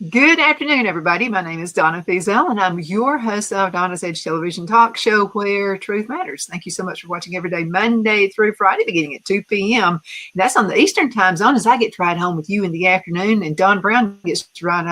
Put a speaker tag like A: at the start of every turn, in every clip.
A: Good afternoon, everybody. My name is Donna Feazell, and I'm your host of Donna's Edge Television Talk Show, where truth matters. Thank you so much for watching every day, Monday through Friday, beginning at 2 p.m. That's on the Eastern time zone, as I get to ride home with you in the afternoon, and Don Brown gets to ride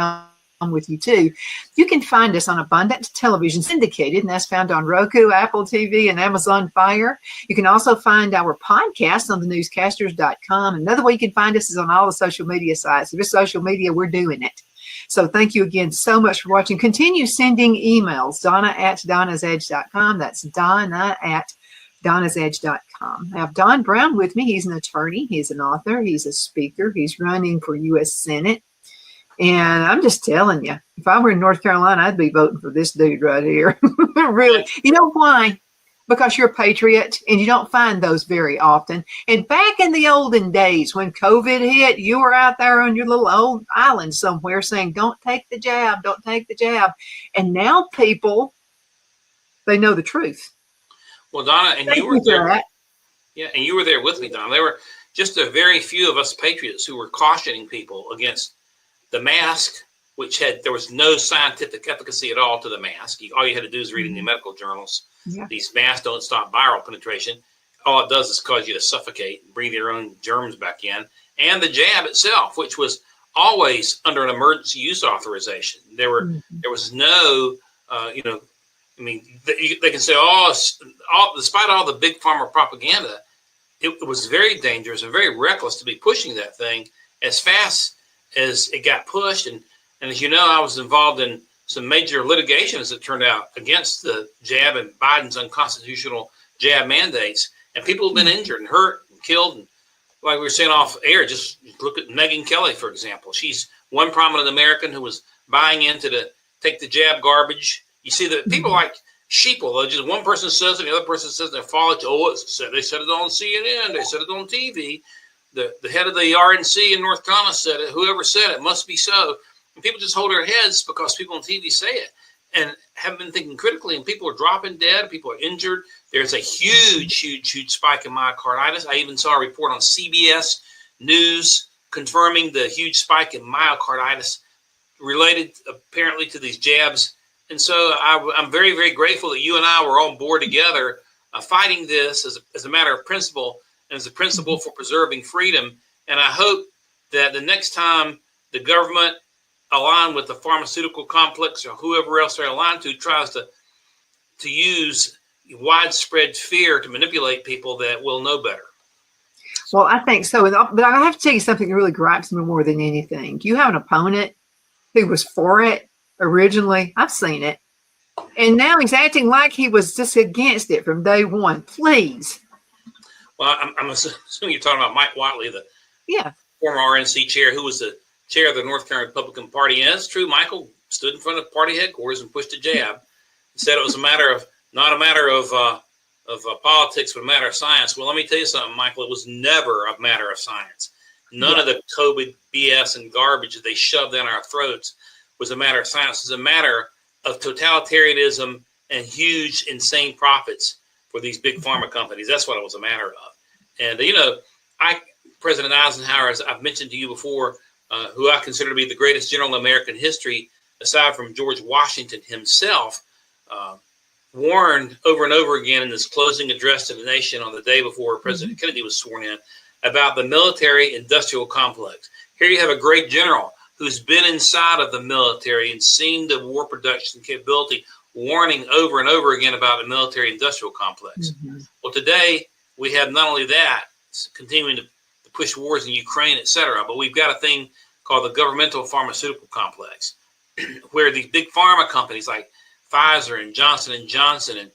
A: home with you too. You can find us on Abundant Television syndicated, and that's found on Roku, Apple TV, and Amazon Fire. You can also find our podcast on thenewscasters.com. Another way you can find us is on all the social media sites. If it's social media, we're doing it. So thank you again so much for watching. Continue sending emails, Donna@donnasedge.com. That's Donna@donnasedge.com. I have Don Brown with me. He's an attorney. He's an author. He's a speaker. He's running for U.S. Senate. And I'm just telling you, if I were in North Carolina, I'd be voting for this dude right here. Really. You know why? Because you're a patriot, and you don't find those very often. And back in the olden days when COVID hit, you were out there on your little old island somewhere saying, don't take the jab, don't take the jab. And now people, they know the truth.
B: Well, Donna, and you were there. Yeah, and you were there with me, Donna. There were just a very few of us patriots who were cautioning people against the mask, which there was no scientific efficacy at all to the mask. All you had to do is read in the medical journals. Yeah. These masks don't stop viral penetration. All it does is cause you to suffocate and breathe your own germs back in. And the jab itself, which was always under an emergency use authorization. There was no, they can say, despite all the big pharma propaganda, it was very dangerous and very reckless to be pushing that thing as fast as it got pushed. And as you know, I was involved in some major litigation, as it turned out, against the jab and Biden's unconstitutional jab mandates. And people have been injured and hurt and killed. And like we were saying off air, just look at Megyn Kelly, for example. She's one prominent American who was buying into the take the jab garbage. You see that people like sheeple. Just one person says it, the other person says they follow it. They said it on CNN. They said it on TV. The head of the RNC in North Carolina said it. Whoever said it must be so. And people just hold their heads because people on TV say it and haven't been thinking critically. And people are dropping dead. People are injured. There's a huge spike in myocarditis. I even saw a report on CBS News confirming the huge spike in myocarditis related apparently to these jabs. And so I'm very, very grateful that you and I were on board together fighting this as a matter of principle and as a principle for preserving freedom. And I hope that the next time the government aligned with the pharmaceutical complex or whoever else they're aligned to tries to use widespread fear to manipulate people, that we'll know better.
A: Well, I think so. But I have to tell you something that really gripes me more than anything. You have an opponent who was for it originally. I've seen it. And now he's acting like he was just against it from day one. Please.
B: Well, I'm assuming you're talking about Mike Whatley, the former RNC chair, who was the chair of the North Carolina Republican Party. And it's true, Michael stood in front of party headquarters and pushed a jab and said it was not a matter of politics, but a matter of science. Well, let me tell you something, Michael. It was never a matter of science. None of the COVID BS and garbage that they shoved down our throats was a matter of science. It was a matter of totalitarianism and huge, insane profits for these big pharma companies. That's what it was a matter of. And, President Eisenhower, as I've mentioned to you before, who I consider to be the greatest general in American history, aside from George Washington himself, warned over and over again in this closing address to the nation on the day before President Kennedy was sworn in about the military-industrial complex. Here you have a great general who's been inside of the military and seen the war production capability, warning over and over again about the military-industrial complex. Well, today we have not only that, continuing to push wars in Ukraine, et cetera, but we've got a thing called the governmental pharmaceutical complex, where these big pharma companies like Pfizer and Johnson & Johnson and,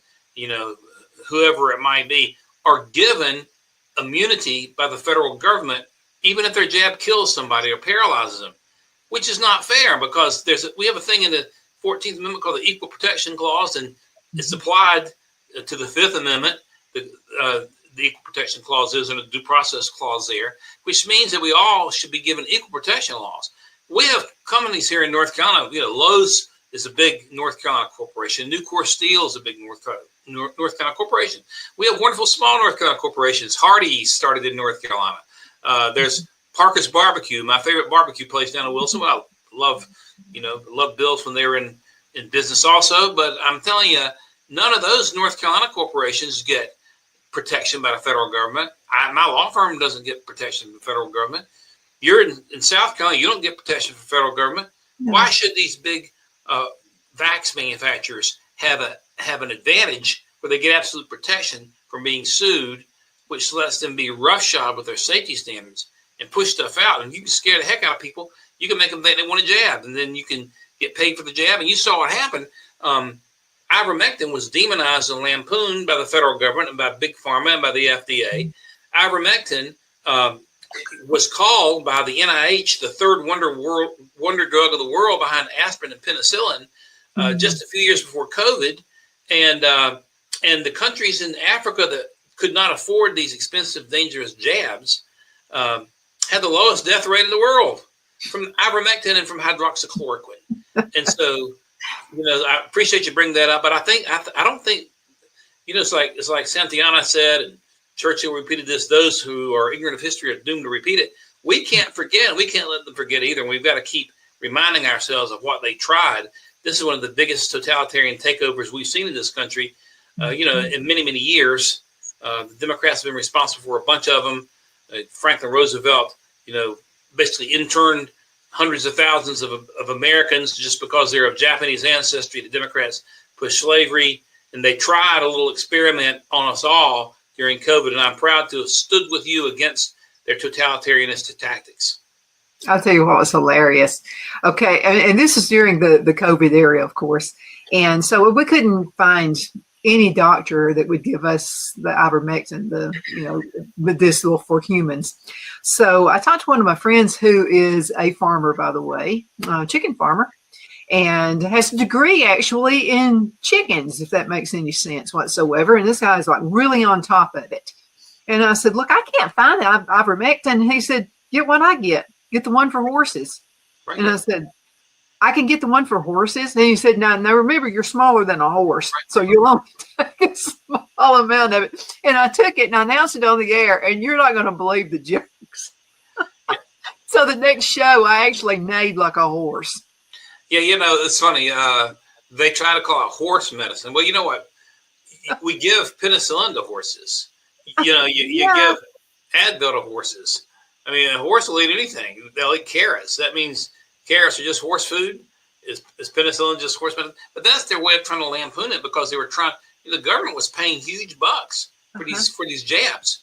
B: whoever it might be, are given immunity by the federal government, even if their jab kills somebody or paralyzes them. which is not fair because we have a thing in the 14th Amendment called the Equal Protection Clause, and it's applied to the 5th Amendment. The Equal Protection Clause is, and a due process clause there, which means that we all should be given equal protection laws. We have companies here in North Carolina. Lowe's is a big North Carolina corporation. Nucor Steel is a big North Carolina corporation. We have wonderful small North Carolina corporations. Hardee's started in North Carolina. There's Parker's Barbecue, my favorite barbecue place down in Wilson. I love Bill's when they were in business also. But I'm telling you, none of those North Carolina corporations get protection by the federal government. My law firm doesn't get protection from the federal government. You're in South Carolina, you don't get protection from the federal government. No. Why should these big vax manufacturers have an advantage where they get absolute protection from being sued, which lets them be roughshod with their safety standards and push stuff out? And you can scare the heck out of people. You can make them think they want a jab, and then you can get paid for the jab. And you saw what happened. Ivermectin was demonized and lampooned by the federal government and by Big Pharma and by the FDA. Ivermectin was called by the NIH the third wonder drug of the world behind aspirin and penicillin just a few years before COVID. And the countries in Africa that could not afford these expensive, dangerous jabs had the lowest death rate in the world from ivermectin and from hydroxychloroquine. And so, I appreciate you bringing that up, but I don't think, it's like Santayana said, and Churchill repeated this: those who are ignorant of history are doomed to repeat it. We can't forget. We can't let them forget either. And we've got to keep reminding ourselves of what they tried. This is one of the biggest totalitarian takeovers we've seen in this country, in many, many years. The Democrats have been responsible for a bunch of them. Franklin Roosevelt, basically interned hundreds of thousands of Americans just because they're of Japanese ancestry. The Democrats pushed slavery, and they tried a little experiment on us all during COVID. And I'm proud to have stood with you against their totalitarianistic tactics.
A: I'll tell you what was hilarious. Okay. And this is during the COVID era, of course. And so we couldn't find any doctor that would give us the ivermectin, the medicinal for humans. So I talked to one of my friends who is a farmer, by the way, chicken farmer, and has a degree actually in chickens, if that makes any sense whatsoever. And this guy is like really on top of it. And I said, look, I can't find that ivermectin. And he said, get what I get the one for horses. Right. And I said, I can get the one for horses. And he said, now remember, you're smaller than a horse. Right. So you'll only take a small amount of it. And I took it and I announced it on the air, and you're not going to believe the jokes. So the next show, I actually neighed like a horse.
B: Yeah, it's funny. They try to call it horse medicine. Well, you know what? We give penicillin to horses. You give Advil to horses. I mean, a horse will eat anything. They'll eat carrots. That means carrots are just horse food. Is penicillin just horse medicine? But that's their way of trying to lampoon it, because they were trying. The government was paying huge bucks for these jabs,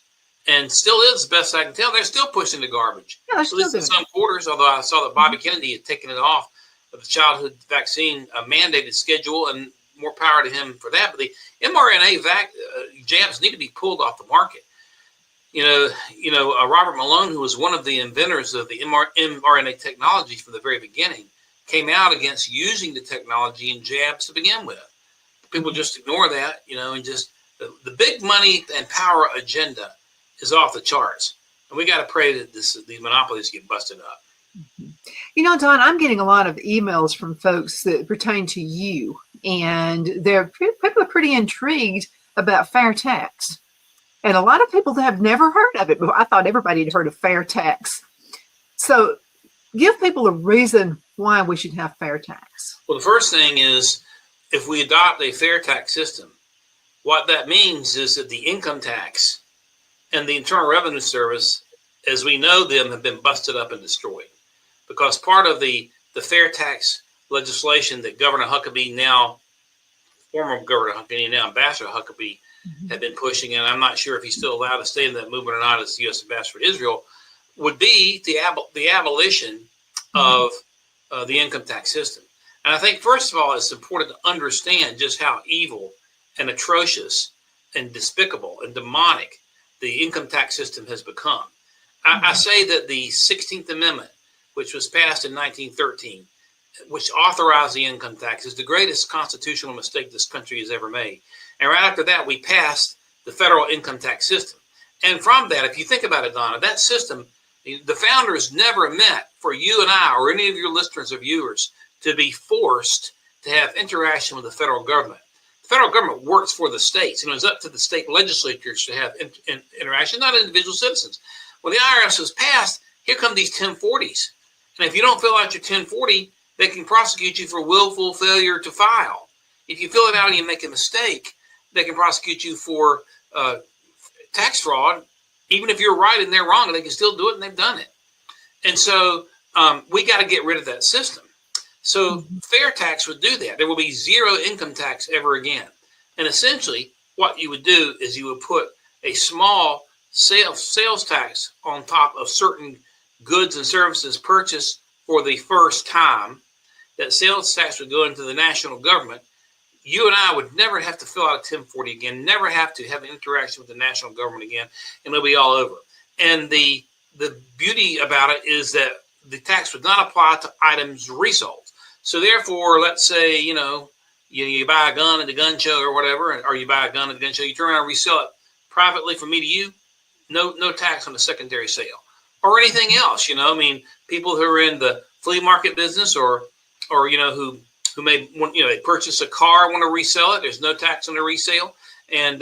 B: and still is, best I can tell. They're still pushing the garbage. Yeah, at least in some quarters. Although I saw that Bobby Kennedy had taken it off of the childhood vaccine mandated schedule, and more power to him for that. But the mRNA jabs need to be pulled off the market. Robert Malone, who was one of the inventors of the mRNA technology from the very beginning, came out against using the technology in jabs to begin with. People just ignore that, and just the big money and power agenda is off the charts. And we got to pray that these monopolies get busted up.
A: Don, I'm getting a lot of emails from folks that pertain to you, and people are pretty intrigued about fair tax. And a lot of people have never heard of it, but I thought everybody had heard of fair tax. So give people a reason why we should have fair tax.
B: Well, the first thing is, if we adopt a fair tax system, what that means is that the income tax and the Internal Revenue Service, as we know them, have been busted up and destroyed. Because part of the fair tax legislation that Governor Huckabee, former Governor Huckabee, now Ambassador Huckabee, had been pushing, and I'm not sure if he's still allowed to stay in that movement or not as the U.S. Ambassador to Israel, would be the abolition of the income tax system. And I think, first of all, it's important to understand just how evil and atrocious and despicable and demonic the income tax system has become. I say that the 16th Amendment, which was passed in 1913, which authorized the income tax, is the greatest constitutional mistake this country has ever made. And right after that, we passed the federal income tax system. And from that, if you think about it, Donna, that system, the founders never meant for you and I or any of your listeners or viewers to be forced to have interaction with the federal government. The federal government works for the states, and it's up to the state legislatures to have interaction, not individual citizens. When the IRS was passed, here come these 1040s. And if you don't fill out your 1040, they can prosecute you for willful failure to file. If you fill it out and you make a mistake, they can prosecute you for tax fraud. Even if you're right and they're wrong, they can still do it, and they've done it. And so we got to get rid of that system. So fair tax would do that. There will be zero income tax ever again. And essentially, what you would do is you would put a small sales tax on top of certain goods and services purchased for the first time. That sales tax would go into the national government. You and I would never have to fill out a 1040 again, never have to have an interaction with the national government again, and it'll be all over. And the beauty about it is that the tax would not apply to items resold. So therefore, let's say, you buy a gun at the gun show or whatever, or you buy a gun at the gun show, you turn around and resell it privately from me to you, no tax on the secondary sale. Or anything else, people who are in the flea market business or who may want, they purchase a car, want to resell it. There's no tax on the resale. And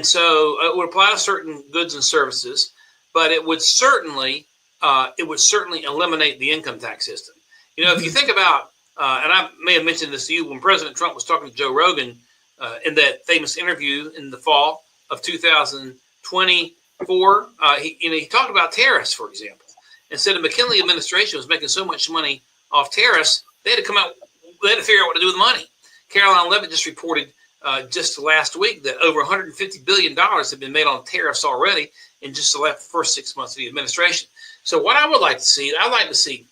B: so it would apply to certain goods and services, but it would certainly eliminate the income tax system. If you think about, and I may have mentioned this to you when President Trump was talking to Joe Rogan in that famous interview in the fall of 2024, he talked about tariffs, for example, and said the McKinley administration was making so much money off tariffs, they had to figure out what to do with the money. Caroline Levitt just reported just last week that over $150 billion have been made on tariffs already in just the first 6 months of the administration. So what I would like to see,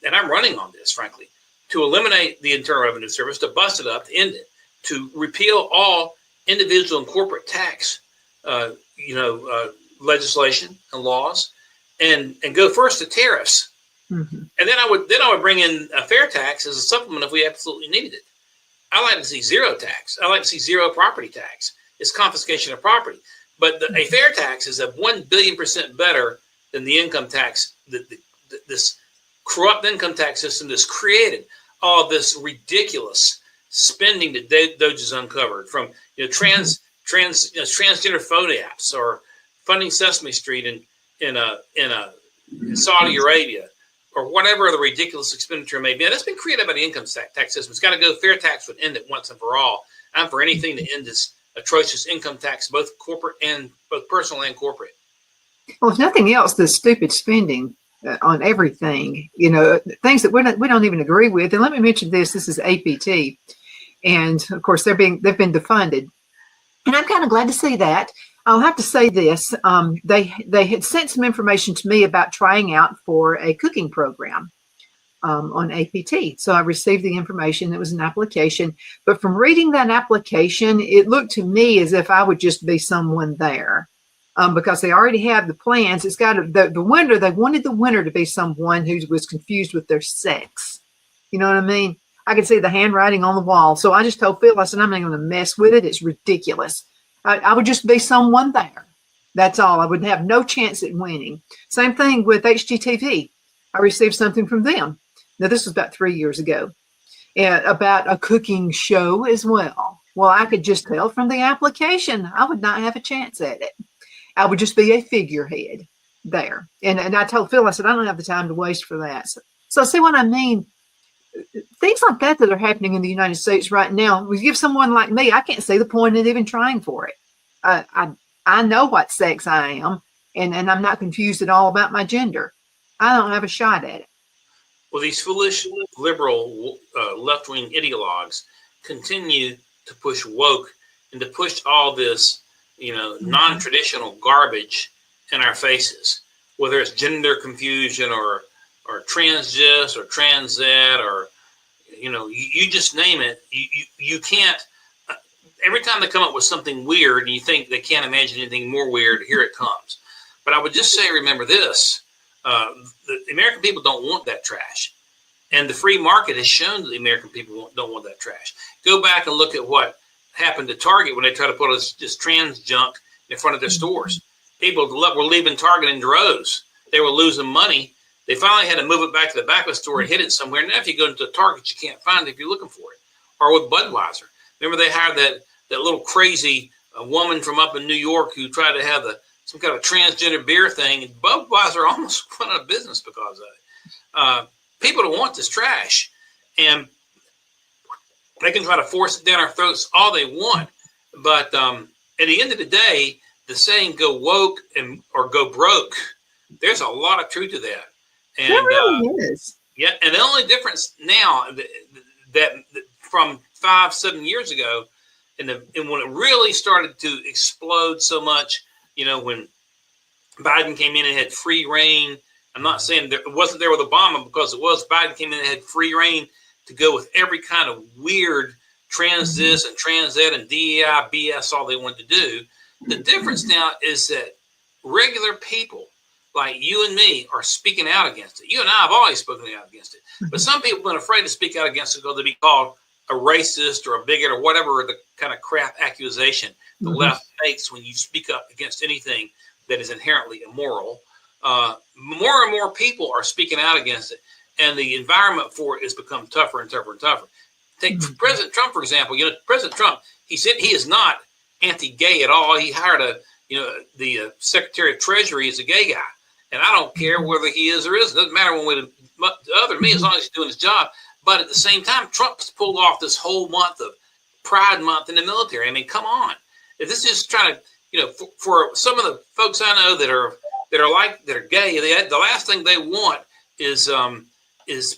B: and I'm running on this, frankly, to eliminate the Internal Revenue Service, to bust it up, to end it, to repeal all individual and corporate tax, legislation and laws, and go first to tariffs. Mm-hmm. And then I would bring in a fair tax as a supplement if we absolutely needed it. I like to see zero tax. I like to see zero property tax. It's confiscation of property. But a fair tax is 1 billion% better than the income tax that this corrupt income tax system that's created all this ridiculous spending that Doge has uncovered, from transgender phone apps or funding Sesame Street in Saudi Arabia, or whatever the ridiculous expenditure may be. And that's been created by the income tax system. It's got to go. Fair tax would end it once and for all. I'm for anything to end this atrocious income tax, both personal and corporate.
A: Well, if nothing else, the stupid spending on everything, things that we don't even agree with. And let me mention this. This is APT. And of course, they've been defunded. And I'm kind of glad to see that. I'll have to say this. They had sent some information to me about trying out for a cooking program on APT. So I received the information. It was an application. But from reading that application, it looked to me as if I would just be someone there. Because they already have the plans. It's got the winner. They wanted the winner to be someone who was confused with their sex. You know what I mean? I could see the handwriting on the wall. So I just told Phil, I said, I'm not going to mess with it. It's ridiculous. I would just be someone there. That's all. I would have no chance at winning. Same thing with HGTV. I received something from them. Now, this was about 3 years ago, about a cooking show as well. Well, I could just tell from the application, I would not have a chance at it. I would just be a figurehead there. And I told Phil, I said, I don't have the time to waste for that. So see what I mean? Things like that are happening in the United States right now. We give someone like me, I can't see the point in even trying for it. I know what sex I am, and I'm not confused at all about my gender. I don't have a shot at it.
B: Well, these foolish liberal left-wing ideologues continue to push woke and to push all this non-traditional garbage in our faces, whether it's gender confusion or transgist or transzet or, you just name it. You can't, every time they come up with something weird and you think they can't imagine anything more weird, here it comes. But I would just say, remember this, The American people don't want that trash. And the free market has shown that the American people don't want that trash. Go back and look at what happened to Target when they tried to put this trans junk in front of their stores. People were leaving Target in droves. They were losing money. They finally had to move it back to the back of the store and hid it somewhere. Now, if you go into Target, you can't find it if you're looking for it. Or with Budweiser. Remember, they hired that little crazy woman from up in New York who tried to have some kind of transgender beer thing. And Budweiser almost went out of business because of it. People don't want this trash. And they can try to force it down our throats all they want. But at the end of the day, the saying "go woke" or "go broke," there's a lot of truth to that. And
A: there really is.
B: Yeah, and the only difference now that from 5-7 years ago, and when it really started to explode so much, when Biden came in and had free reign. I'm not saying it wasn't there with Obama, because it was. Biden came in and had free reign to go with every kind of weird trans this and trans that and DEI BS, all they wanted to do. The difference now is that regular people like you and me are speaking out against it. You and I have always spoken out against it. But some people have been afraid to speak out against it because they'll be called a racist or a bigot or whatever the kind of crap accusation the left makes when you speak up against anything that is inherently immoral. More and more people are speaking out against it, and the environment for it has become tougher and tougher and tougher. Take President Trump, for example. President Trump, he said he is not anti-gay at all. He hired the Secretary of Treasury is a gay guy, and I don't care whether he is or isn't. It doesn't matter one way to the other to me, as long as he's doing his job. But at the same time, Trump's pulled off this whole month of Pride Month in the military. I mean, come on. If this is trying to, for some of the folks I know that are gay, the last thing they want is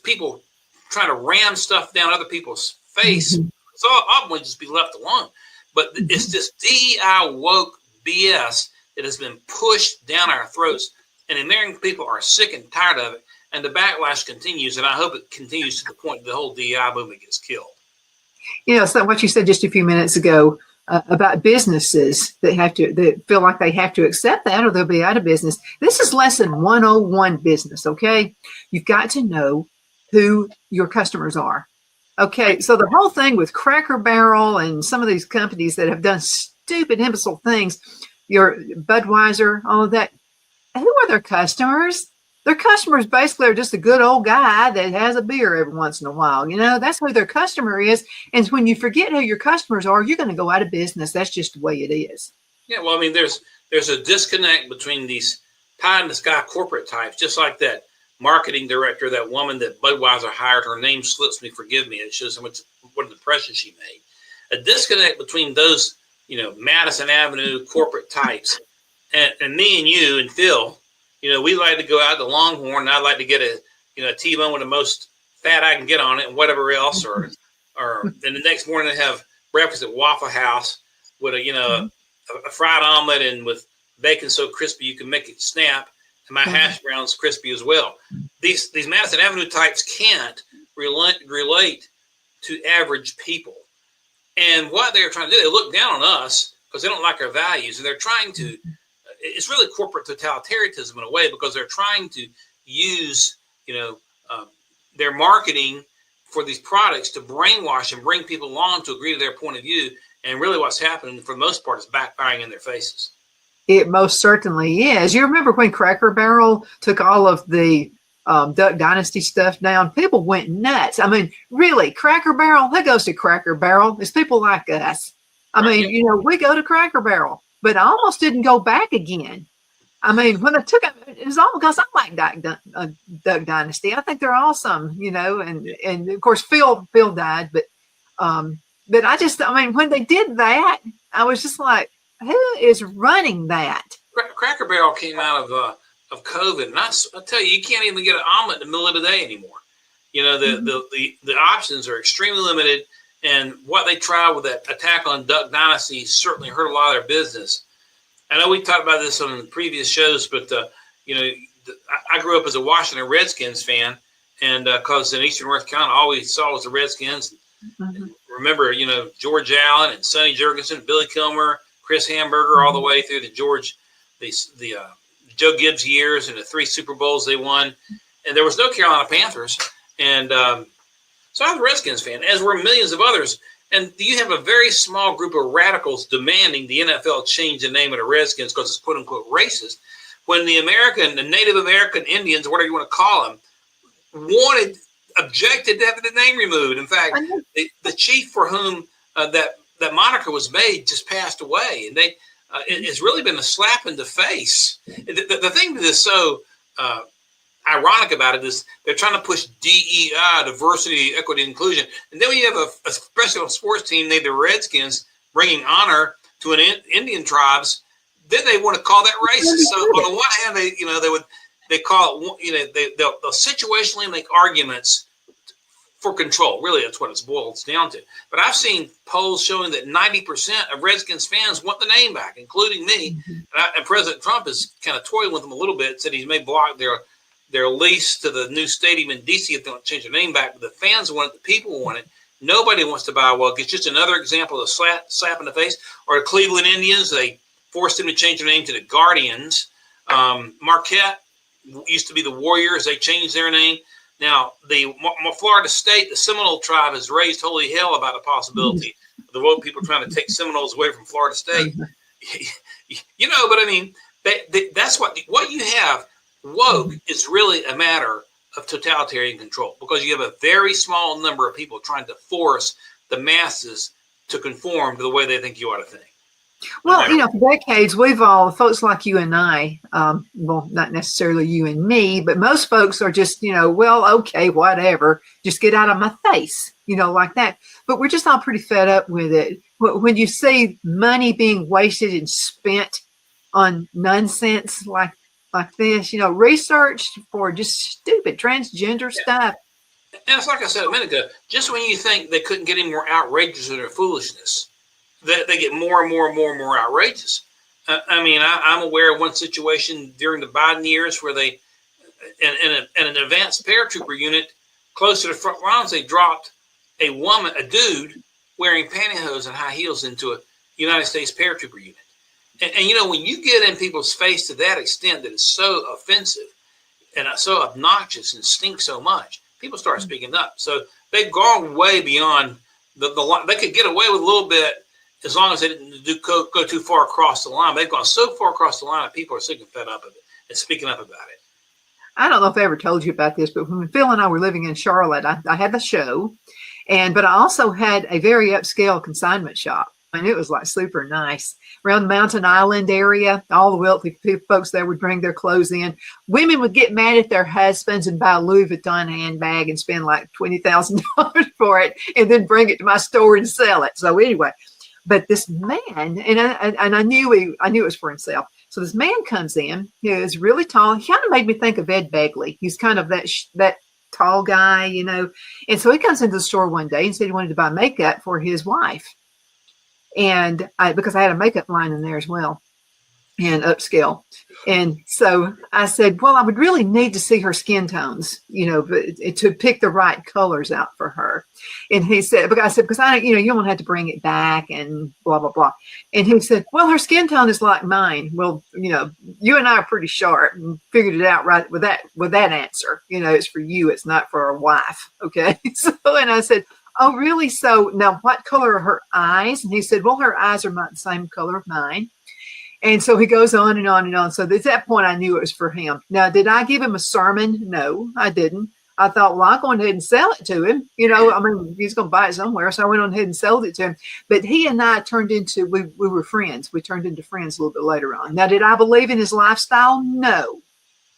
B: people trying to ram stuff down other people's face. So I would just be left alone. But it's this DEI woke BS that has been pushed down our throats, and the American people are sick and tired of it. And the backlash continues, and I hope it continues to the point that the whole DEI movement gets killed.
A: So what you said just a few minutes ago about businesses that feel like they have to accept that or they'll be out of business. This is lesson 101 business, okay? You've got to know who your customers are. Okay, so the whole thing with Cracker Barrel and some of these companies that have done stupid, imbecile things, your Budweiser, all of that, who are their customers? Their customers basically are just a good old guy that has a beer every once in a while. That's who their customer is. And when you forget who your customers are, you're going to go out of business. That's just the way it is.
B: Yeah, well, I mean, there's a disconnect between these pie-in-the-sky corporate types, just like that marketing director, that woman that Budweiser hired. Her name slips me, forgive me. It shows how much what an impression she made. A disconnect between those, Madison Avenue corporate types and me and you and Phil. We like to go out to Longhorn, and I'd like to get a T-bone with the most fat I can get on it and whatever else, or then the next morning I have breakfast at Waffle House with a fried omelet and with bacon so crispy you can make it snap, and my hash browns crispy as well. These Madison Avenue types can't relate to average people, and what they're trying to do, they look down on us because they don't like our values, and they're trying to. It's really corporate totalitarianism in a way, because they're trying to use, their marketing for these products to brainwash and bring people along to agree to their point of view. And really what's happening for the most part is backfiring in their faces.
A: It most certainly is. You remember when Cracker Barrel took all of the Duck Dynasty stuff down? People went nuts. I mean, really, Cracker Barrel, who goes to Cracker Barrel? It's people like us. I mean, we go to Cracker Barrel. But I almost didn't go back again. I mean, when I took it, it was all because I like Duck Dynasty. I think they're awesome, and of course Phil died, but when they did that, I was just like, who is running that?
B: Cracker Barrel came out of COVID, and I tell you can't even get an omelet in the middle of the day anymore. The options are extremely limited. And what they tried with that attack on Duck Dynasty certainly hurt a lot of their business. I know we talked about this on the previous shows, but I grew up as a Washington Redskins fan, and because in Eastern North Carolina, all we saw was the Redskins. And remember, George Allen and Sonny Jurgensen, Billy Kilmer, Chris Hamburger, all the way through to Joe Gibbs years and the 3 Super Bowls they won. And there was no Carolina Panthers. And so I was a Redskins fan, as were millions of others. And you have a very small group of radicals demanding the NFL change the name of the Redskins because it's quote-unquote racist, when the Native American Indians, whatever you want to call them, objected to having the name removed. In fact, the chief for whom that moniker was made just passed away. And it's really been a slap in the face. The thing that is so ironic about it is they're trying to push DEI, diversity, equity, inclusion. And then when you have a professional sports team named the Redskins bringing honor to an Indian tribes, then they want to call that racist. So on the one hand, they call it, they'll situationally make arguments for control. Really, that's what it boils down to. But I've seen polls showing that 90% of Redskins fans want the name back, including me. Mm-hmm. And President Trump is kind of toying with them a little bit, said he may block their lease to the new stadium in D.C. if they don't change their name back. But the fans want it, the people want it. Nobody wants to buy woke. It's just another example of slap in the face. Or the Cleveland Indians, they forced them to change their name to the Guardians. Marquette used to be the Warriors. They changed their name. Now, the Florida State, the Seminole tribe, has raised holy hell about the possibility of the woke people trying to take Seminoles away from Florida State. But I mean, that's what you have. Woke is really a matter of totalitarian control, because you have a very small number of people trying to force the masses to conform to the way they think you ought to think.
A: Well, for decades, we've all, folks like you and I, well, not necessarily you and me, but most folks are just, well, okay, whatever, just get out of my face, like that. But we're just all pretty fed up with it. When you see money being wasted and spent on nonsense like this, research for just stupid transgender stuff.
B: And it's like I said a minute ago, just when you think they couldn't get any more outrageous in their foolishness, they get more and more and more and more outrageous. I'm aware of one situation during the Biden years where they, in an advanced paratrooper unit close to the front lines, they dropped a dude wearing pantyhose and high heels into a United States paratrooper unit. And when you get in people's face to that extent that it's so offensive and so obnoxious and stinks so much, people start speaking up. So they've gone way beyond the line. They could get away with a little bit as long as they didn't go too far across the line. They've gone so far across the line that people are sick and fed up of it and speaking up about it.
A: I don't know if I ever told you about this, but when Phil and I were living in Charlotte, I had the show, but I also had a very upscale consignment shop. And it was like super nice around the Mountain Island area. All the wealthy folks there would bring their clothes in. Women would get mad at their husbands and buy a Louis Vuitton handbag and spend like $20,000 for it, and then bring it to my store and sell it. So anyway, but this man, and I knew it was for himself. So this man comes in. He was really tall. He kind of made me think of Ed Begley. He's kind of that tall guy, And so he comes into the store one day and said he wanted to buy makeup for his wife. And because I had a makeup line in there as well, and upscale. And so I said, well, I would really need to see her skin tones, to pick the right colors out for her. And he said, because I, you won't have to bring it back and blah, blah, blah. And he said, well, her skin tone is like mine. Well, you and I are pretty sharp and figured it out right with that answer. It's for you. It's not for a wife. Okay. So, and I said, oh, really? So now what color are her eyes? And he said, well, her eyes are not the same color of mine. And so he goes on and on and on. So at that point, I knew it was for him. Now, did I give him a sermon? No, I didn't. I thought, well, I'll go ahead and sell it to him. He's going to buy it somewhere. So I went on ahead and sold it to him. But he and I turned into, we were friends. We turned into friends a little bit later on. Now, did I believe in his lifestyle? No.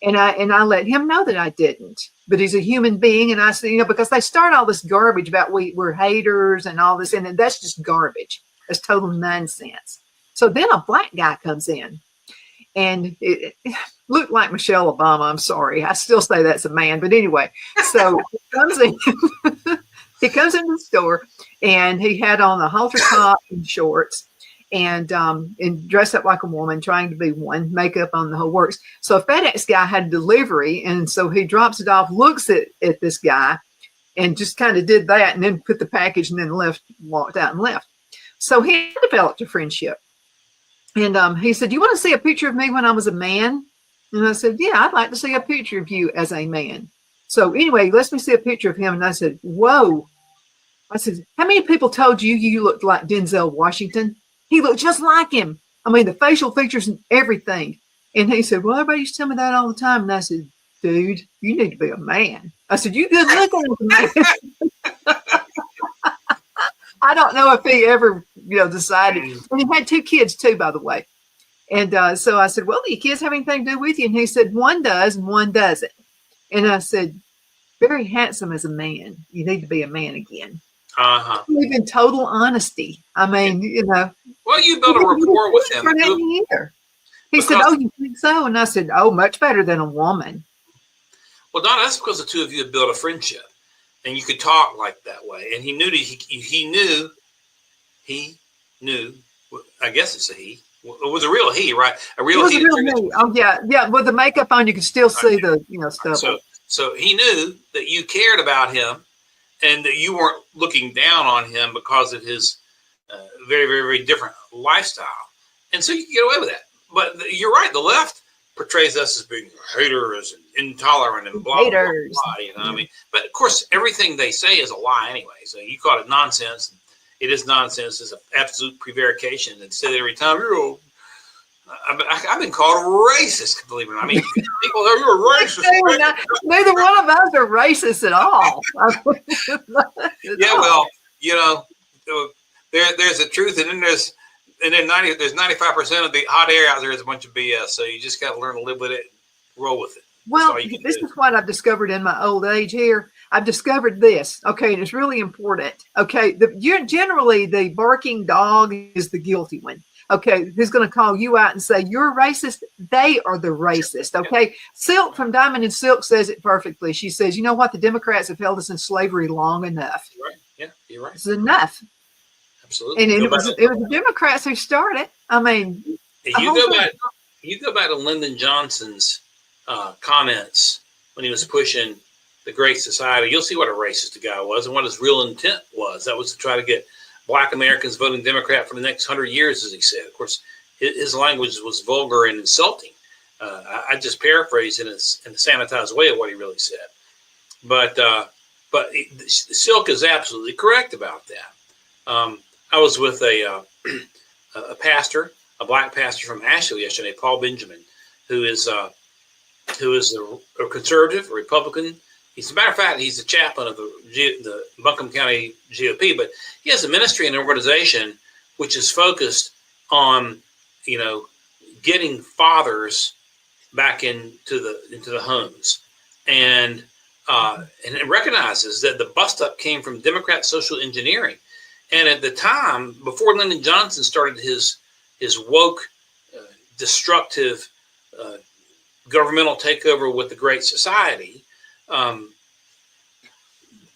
A: And I let him know that I didn't. But he's a human being. And I said, because they start all this garbage about we're haters and all this. And that's just garbage. That's total nonsense. So then a black guy comes in, and it looked like Michelle Obama. I'm sorry. I still say that's a man. But anyway, so he comes in. He comes in the store, and he had on a halter top and shorts, and dressed up like a woman, trying to be one, makeup on the whole works. So a FedEx guy had delivery, and so he drops it off, looks at this guy, and just kind of did that, and then put the package, and then walked out and left. So he developed a friendship. And he said, you want to see a picture of me when I was a man? And I said, yeah, I'd like to see a picture of you as a man. So anyway, he lets me see a picture of him. And I said, whoa. I said, how many people told you you looked like Denzel Washington? He looked just like him. I mean, the facial features and everything. And he said, well, everybody used to tell me that all the time. And I said, dude, you need to be a man. I said, you good looking as a man. I don't know if he ever, decided. And he had 2 kids too, by the way. And so I said, well, do your kids have anything to do with you? And he said, one does and one doesn't. And I said, very handsome as a man. You need to be a man again.
B: Uh-huh.
A: Even total honesty. I mean,
B: Well, you built a rapport with him.
A: He said, oh, you think so? And I said, oh, much better than a woman.
B: Well, Donna, that's because the two of you had built a friendship. And you could talk like that way. And he knew, I guess it's a he. It was a real he, right? A real he.
A: Oh, yeah. Yeah. With the makeup on, you could still see the, stuff.
B: So he knew that you cared about him and that you weren't looking down on him because of his very, very, very different lifestyle. And so you can get away with that. But you're right. The left portrays us as being haters and intolerant and blah, blah, blah, blah, I mean, but of course, everything they say is a lie anyway. So you call it nonsense. It is nonsense. It's an absolute prevarication. And say that every time, I've been called a racist, believe it or not. I mean, people say you're a racist.
A: Neither one of us are racist at all.
B: Well, there's a truth, and then there's 95% of the hot air out there is a bunch of BS. So you just got to learn to live with it, roll with it.
A: Well, this is what I've discovered in my old age here. I've discovered this. Okay, and it's really important. Okay, generally the barking dog is the guilty one. Okay, who's going to call you out and say you're racist? They are the racist. Okay, Silk from Diamond and Silk says it perfectly. She says, you know what? The Democrats have held us in slavery long enough.
B: You're right. Yeah, you're right.
A: It's enough.
B: Absolutely.
A: And it was the Democrats who started. I mean,
B: you go back to Lyndon Johnson's comments when he was pushing the Great Society. You'll see what a racist the guy was and what his real intent was. That was to try to get Black Americans voting Democrat for the next 100 years, as he said. Of course, his language was vulgar and insulting. I just paraphrased in a sanitized way of what he really said. But Silk is absolutely correct about that. I was with a pastor, a Black pastor from Asheville yesterday, Paul Benjamin, who is a conservative, a Republican. As a matter of fact, he's the chaplain of the Buncombe County GOP, but he has a ministry and an organization which is focused on, getting fathers back into the homes, and it recognizes that the bust up came from Democrat social engineering. And at the time, before Lyndon Johnson started his woke, destructive governmental takeover with the Great Society,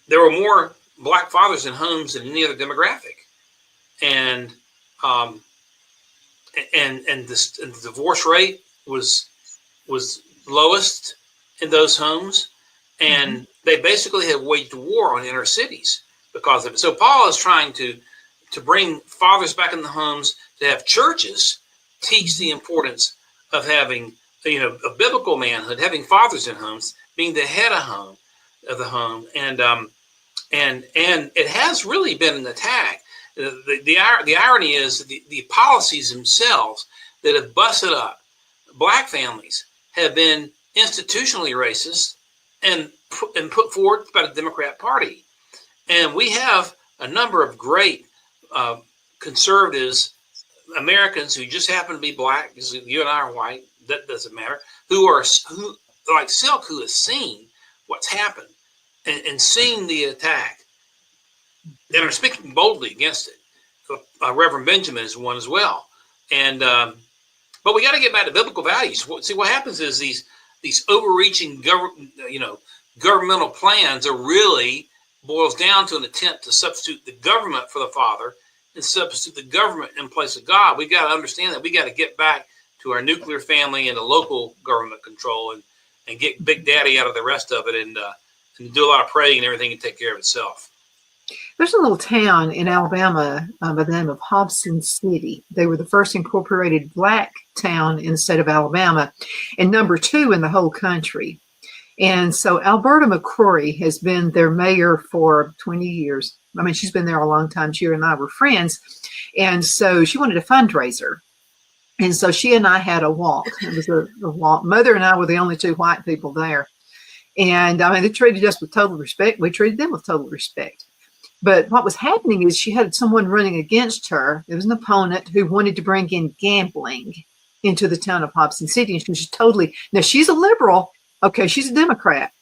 B: there were more Black fathers in homes than any other demographic, and the divorce rate was lowest in those homes, and they basically have waged war on inner cities because of it. So Paul is trying to bring fathers back in the homes, to have churches teach the importance of having a biblical manhood, having fathers in homes, being the head of the home, and it has really been an attack. The irony is the policies themselves that have busted up Black families have been institutionally racist and put forward by the Democrat Party. And we have a number of great conservatives, Americans who just happen to be Black, because you and I are white, that doesn't matter, who like Silk, who has seen what's happened and seen the attack and are speaking boldly against it. Reverend Benjamin is one as well. And but we got to get back to biblical values. See, what happens is these overreaching governmental plans are really boils down to an attempt to substitute the government for the Father and substitute the government in place of God. We got to understand that we got to get back to our nuclear family and the local government control and get Big Daddy out of the rest of it and do a lot of praying and everything and take care of itself.
A: There's a little town in Alabama by the name of Hobson City. They were the first incorporated black town in the state of Alabama and number 2 in the whole country. And so Alberta McCrory has been their mayor for 20 years. I mean, she's been there a long time. She and I were friends. And so she wanted a fundraiser. And so she and I had a walk. It was a walk. Mother and I were the only 2 white people there. And I mean, they treated us with total respect. We treated them with total respect. But what was happening is she had someone running against her. It was an opponent who wanted to bring in gambling into the town of Hobson City. And she was totally, now she's a liberal. Okay, she's a Democrat.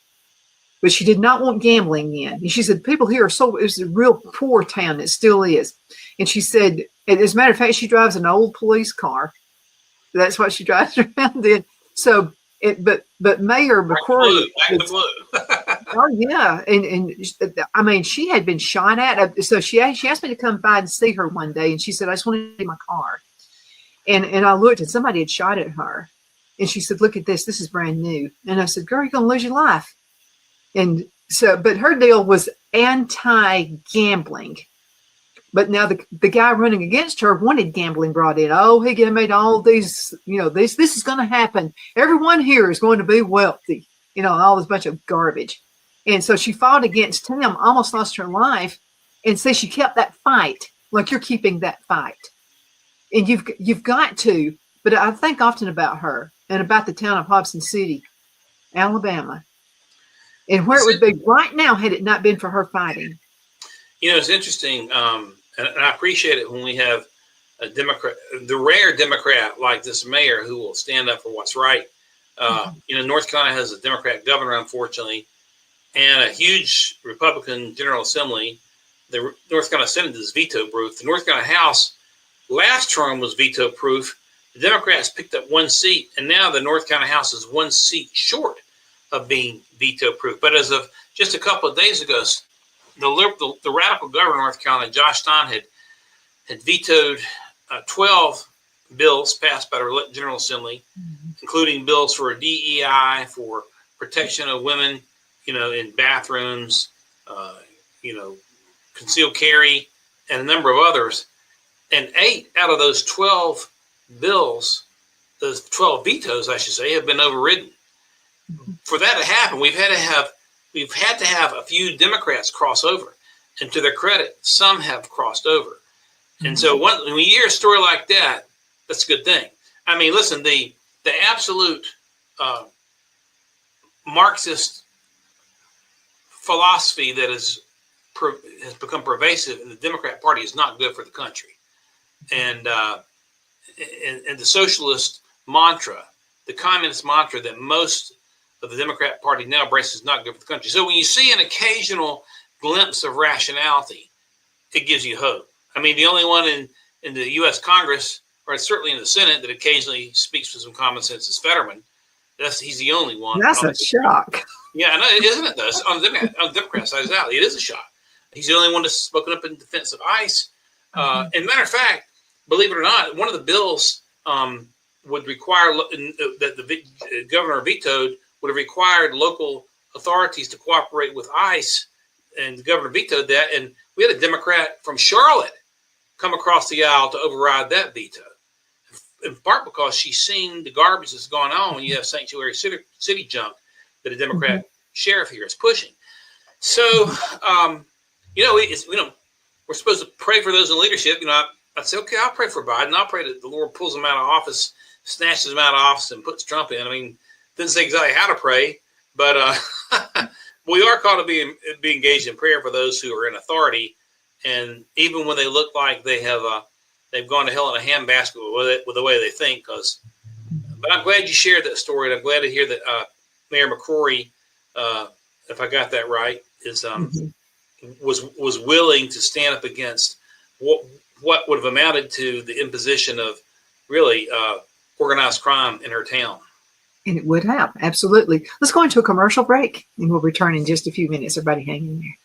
A: But she did not want gambling in. And she said, people here are so, it was a real poor town. It still is. And she said, as a matter of fact, she drives an old police car. That's what she drives around in. So, but Mayor McCrory. Oh yeah, and I mean, she had been shot at. So she asked me to come by and see her one day, and she said, "I just want to see my car." And I looked, and somebody had shot at her, and she said, "Look at this. This is brand new." And I said, "Girl, you're gonna lose your life." And so, but her deal was anti-gambling. But now the guy running against her wanted gambling brought in. Oh, he made all these, this is going to happen. Everyone here is going to be wealthy, all this bunch of garbage. And so she fought against him, almost lost her life. And so she kept that fight, like you're keeping that fight. And you've got to, but I think often about her and about the town of Hobson City, Alabama, and where it would be right now had it not been for her fighting.
B: It's interesting. And I appreciate it when we have a Democrat, the rare Democrat like this mayor who will stand up for what's right. North Carolina has a Democrat governor, unfortunately, and a huge Republican General Assembly. The North Carolina Senate is veto-proof. The North Carolina House last term was veto-proof. The Democrats picked up 1 seat, and now the North Carolina House is 1 seat short of being veto-proof. But as of just a couple of days ago, the radical governor of North Carolina, Josh Stein, had vetoed 12 bills passed by the General Assembly, including bills for DEI, for protection of women, in bathrooms, concealed carry, and a number of others. And 8 out of those 12 bills, those 12 vetoes, I should say, have been overridden. For that to happen, we've had to have a few Democrats cross over, and to their credit, some have crossed over. And so when you hear a story like that, that's a good thing. I mean, listen, the absolute Marxist philosophy that has become pervasive in the Democrat Party is not good for the country. And the socialist mantra, the communist mantra that most of the Democrat Party now embraces is not good for the country. So when you see an occasional glimpse of rationality, it gives you hope. I mean, the only one in the U.S. Congress, or certainly in the Senate, that occasionally speaks with some common sense is Fetterman. He's the only one.
A: That's a shock.
B: Yeah, I know, isn't it, though? On the Democrat side, it is a shock. He's the only one that's spoken up in defense of ICE. And matter of fact, believe it or not, one of the bills would require that the governor vetoed would have required local authorities to cooperate with ICE, and the governor vetoed that. And we had a Democrat from Charlotte come across the aisle to override that veto, in part because she's seen the garbage that's going on when you have sanctuary city junk that a Democrat sheriff here is pushing. So, we're supposed to pray for those in leadership. I'd say, okay, I'll pray for Biden. I'll pray that the Lord pulls him out of office, snatches him out of office, and puts Trump in. I mean, didn't say exactly how to pray, but we are called to be engaged in prayer for those who are in authority, and even when they look like they've gone to hell in a handbasket with the way they think. But I'm glad you shared that story, and I'm glad to hear that Mayor McCrory, if I got that right, was willing to stand up against what would have amounted to the imposition of really organized crime in her town.
A: And it would have, absolutely. Let's go into a commercial break, and we'll return in just a few minutes. Everybody hang in there.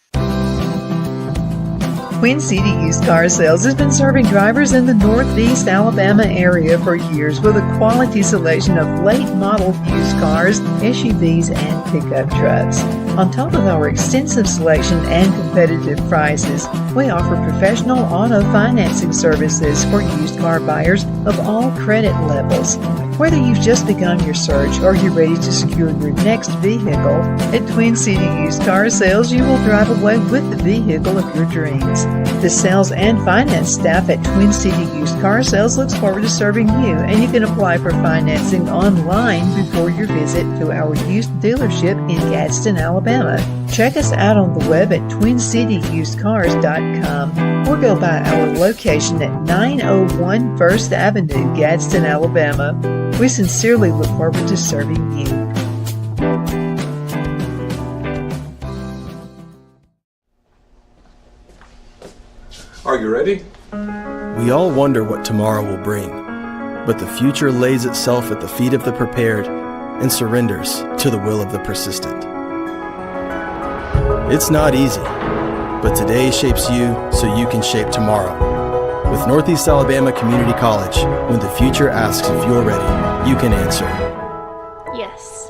A: Twin City Used Car Sales has been serving drivers in the Northeast Alabama area for years with a quality selection of late model used cars, SUVs, and pickup trucks. On top of our extensive selection and competitive prices, we offer professional auto financing services for used car buyers of all credit levels. Whether you've just begun your search or you're ready to secure your next vehicle, at Twin City Used Car Sales, you will drive away with the vehicle of your dreams. The sales and finance staff at Twin City Used Car Sales looks forward to serving you, and you can apply for financing online before your visit to our used dealership in Gadsden, Alabama. Check us out on the web at twincityusedcars.com or go by our location at 901 First Avenue, Gadsden, Alabama. We sincerely look forward to serving you.
C: Are you ready?
D: We all wonder what tomorrow will bring, but the future lays itself at the feet of the prepared and surrenders to the will of the persistent. It's not easy, but today shapes you so you can shape tomorrow. With Northeast Alabama Community College, when the future asks if you're ready, you can answer
E: yes.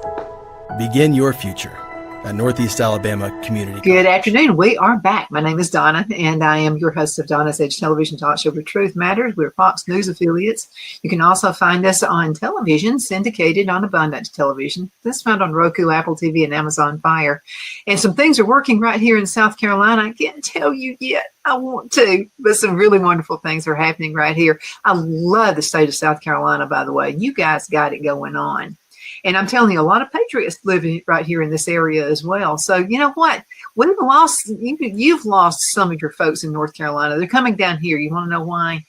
D: Begin your future at Northeast Alabama Community College.
A: Good afternoon. We are back. My name is Donna, and I am your host of Donna's Edge television talk show where truth matters. We're Fox News affiliates. You can also find us on television, syndicated on Abundance Television. This is found on Roku, Apple TV, and Amazon Fire. And some things are working right here in South Carolina. I can't tell you yet. I want to, but some really wonderful things are happening right here. I love the state of South Carolina, by the way. You guys got it going on. And I'm telling you, a lot of patriots living right here in this area as well. So you know what? We've lost, you've lost some of your folks in North Carolina. They're coming down here. You want to know why?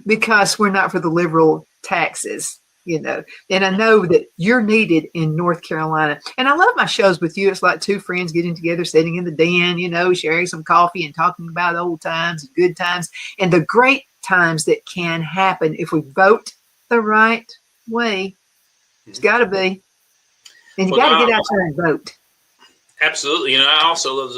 A: Because we're not for the liberal taxes, you know. And I know that you're needed in North Carolina. And I love my shows with you. It's like two friends getting together, sitting in the den, you know, sharing some coffee and talking about old times and good times and the great times that can happen if we vote the right way. It's got to be. And you got to get out there and vote.
B: Absolutely. You know, I also love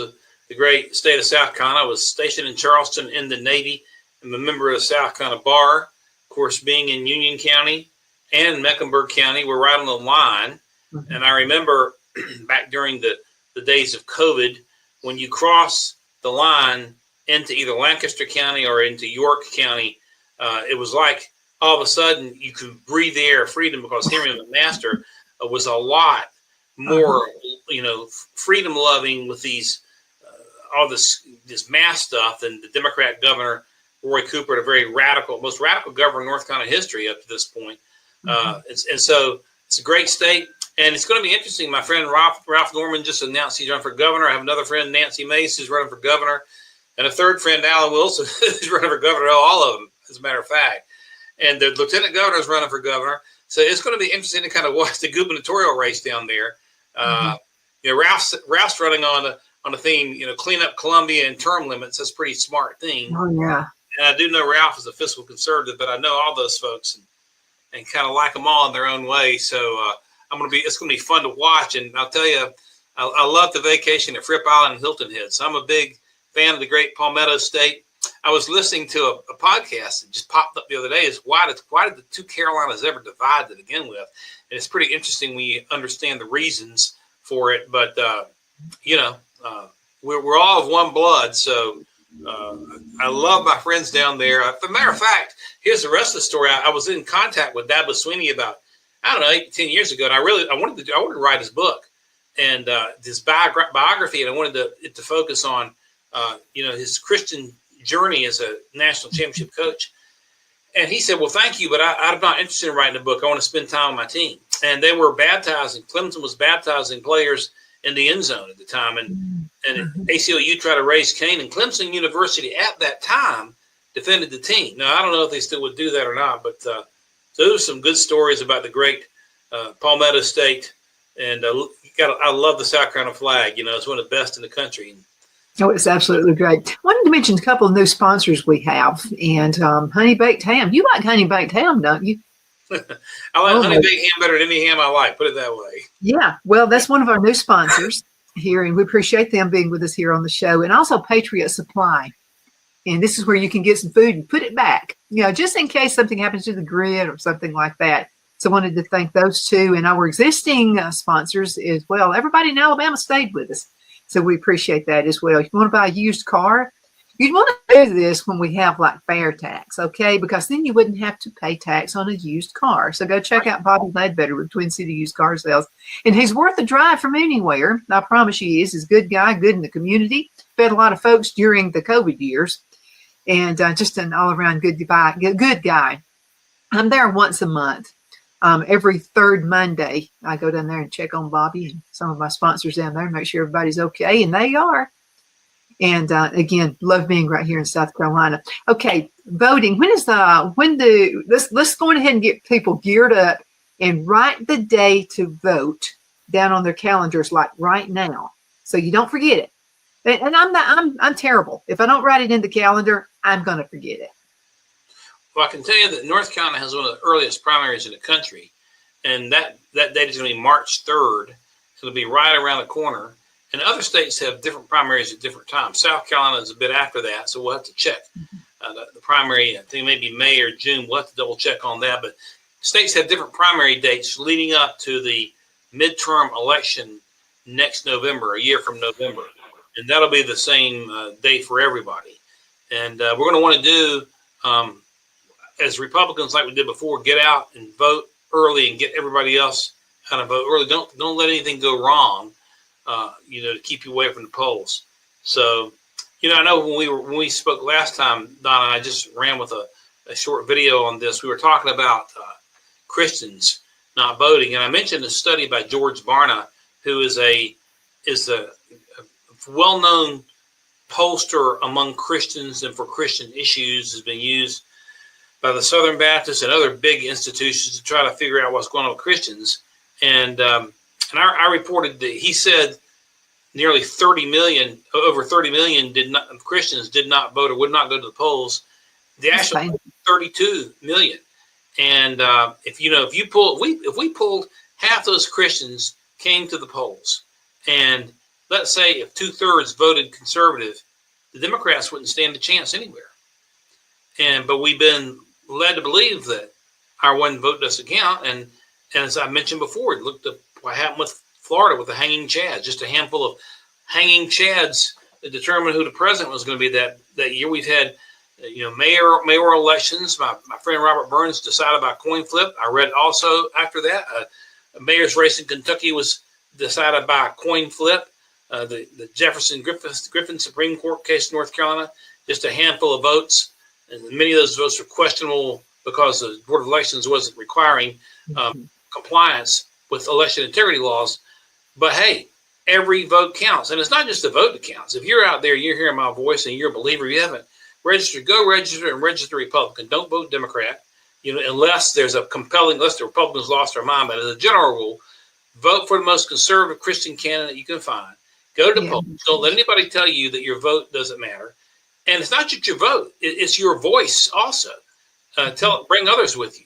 B: the great state of South Carolina. I was stationed in Charleston in the Navy. I'm a member of the South Carolina Bar. Of course, being in Union County and Mecklenburg County, we're right on the line. Mm-hmm. And I remember back during the days of COVID, when you cross the line into either Lancaster County or into York County, it was like all of a sudden you could breathe the air of freedom, because Henry McMaster was a lot more, you know, freedom loving with these, all this mass stuff than the Democrat governor, Roy Cooper, the very radical, most radical governor in North Carolina history up to this point. And so it's a great state, and it's going to be interesting. My friend Ralph Norman just announced he's running for governor. I have another friend, Nancy Mace, who's running for governor, and a third friend, Alan Wilson, who's running for governor. All of them, as a matter of fact. And the lieutenant governor is running for governor. So it's going to be interesting to kind of watch the gubernatorial race down there. You know, Ralph's running on a theme, you know, clean up Columbia and term limits. That's a pretty smart thing.
A: Oh, yeah.
B: And I do know Ralph is a fiscal conservative, but I know all those folks and kind of like them all in their own way. So it's going to be fun to watch. And I'll tell you, I love the vacation at Fripp Island and Hilton Head. So I'm a big fan of the great Palmetto State. I was listening to a podcast that just popped up the other day. Is why did the two Carolinas ever divide to begin with? And it's pretty interesting when you understand the reasons for it. But you know, we're all of one blood. So I love my friends down there. As a matter of fact, here's the rest of the story. I was in contact with Dabo Swinney about, I don't know, 8 to 10 years ago, and I wanted to write his book and this biography, and I wanted it to focus on you know, his Christian journey as a national championship coach. And he said, well, thank you, but I'm not interested in writing a book. I want to spend time with my team. And they were baptizing, Clemson was baptizing players in the end zone at the time. And ACLU tried to raise Cain, and Clemson University at that time defended the team. Now, I don't know if they still would do that or not, but those are some good stories about the great Palmetto State. And I love the South Carolina flag. You know, it's one of the best in the country.
A: Oh, it's absolutely great. I wanted to mention a couple of new sponsors we have. And Honey Baked Ham. You like Honey Baked Ham, don't you?
B: I like Honey Baked Ham better than any ham I like. Put it that way.
A: Yeah. Well, that's one of our new sponsors. here, and we appreciate them being with us here on the show, and also Patriot Supply. And this is where you can get some food and put it back, just in case something happens to the grid or something like that. So I wanted to thank those two and our existing sponsors as well. Everybody in Alabama stayed with us, so we appreciate that as well. If you want to buy a used car, you'd want to do this when we have like fair tax, okay? Because then you wouldn't have to pay tax on a used car. So go check out Bobby Ledbetter with Twin City Used Car Sales. And he's worth a drive from anywhere. I promise you he is. He's a good guy, good in the community. Fed a lot of folks during the COVID years. And just an all-around good guy. I'm there once a month. Every third Monday, I go down there and check on Bobby and some of my sponsors down there, make sure everybody's okay, and they are. And again, love being right here in South Carolina. Okay, voting. Let's go on ahead and get people geared up and write the day to vote down on their calendars, like right now, so you don't forget it. And I'm terrible. If I don't write it in the calendar, I'm going to forget it.
B: Well, I can tell you that North Carolina has one of the earliest primaries in the country, and that date is going to be March 3rd. It'll be right around the corner. And other states have different primaries at different times. South Carolina is a bit after that, so we'll have to check. The primary, I think maybe May or June, we'll have to double check on that. But states have different primary dates leading up to the midterm election next November, a year from November. And that'll be the same day for everybody. And we're going to want to do, as Republicans like we did before, get out and vote early and get everybody else out and vote early. Don't let anything go wrong, to keep you away from the polls. So, I know when we spoke last time, Donna, I just ran with a short video on this. We were talking about Christians not voting, and I mentioned a study by George Barna, who is a well-known pollster among Christians and for Christian issues, has been used by the Southern Baptists and other big institutions to try to figure out what's going on with Christians. And I reported that he said nearly 30 million, over 30 million Christians did not vote or would not go to the polls. The actual 32 million. And if we pulled half those Christians came to the polls, and let's say if 2/3 voted conservative, the Democrats wouldn't stand a chance anywhere. But we've been led to believe that our one vote doesn't count. And as I mentioned before, look at what happened with Florida with the hanging chads. Just a handful of hanging chads that determined who the president was going to be that year. We've had mayoral elections. My friend Robert Burns decided by coin flip. I read also after that a mayor's race in Kentucky was decided by a coin flip. The Jefferson Griffin Supreme Court case in North Carolina, just a handful of votes, and many of those votes were questionable because the Board of Elections wasn't requiring compliance with election integrity laws. But hey, every vote counts, and it's not just the vote that counts. If you're out there, you're hearing my voice, and you're a believer, you haven't registered, go register and register Republican. Don't vote Democrat, unless there's unless the Republicans lost their mind. But as a general rule, vote for the most conservative Christian candidate you can find. Go to the polls. Don't let anybody tell you that your vote doesn't matter. And it's not just your vote; it's your voice also. Bring others with you.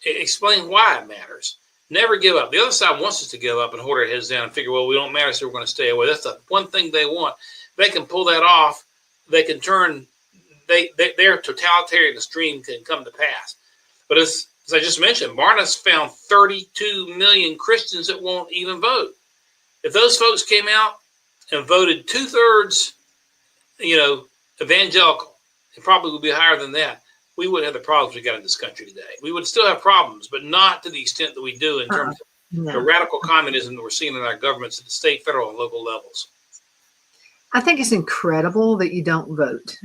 B: Explain why it matters. Never give up. The other side wants us to give up and hold our heads down and figure, well, we don't matter, so we're going to stay away. That's the one thing they want. They can pull that off. They can turn. Their totalitarian extreme can come to pass. But as I just mentioned, Barna's found 32 million Christians that won't even vote. If those folks came out and voted 2/3, evangelical, it probably would be higher than that, we wouldn't have the problems we got in this country today. We would still have problems, but not to the extent that we do in terms of the radical communism that we're seeing in our governments at the state, federal, and local levels.
A: I think it's incredible that you don't vote.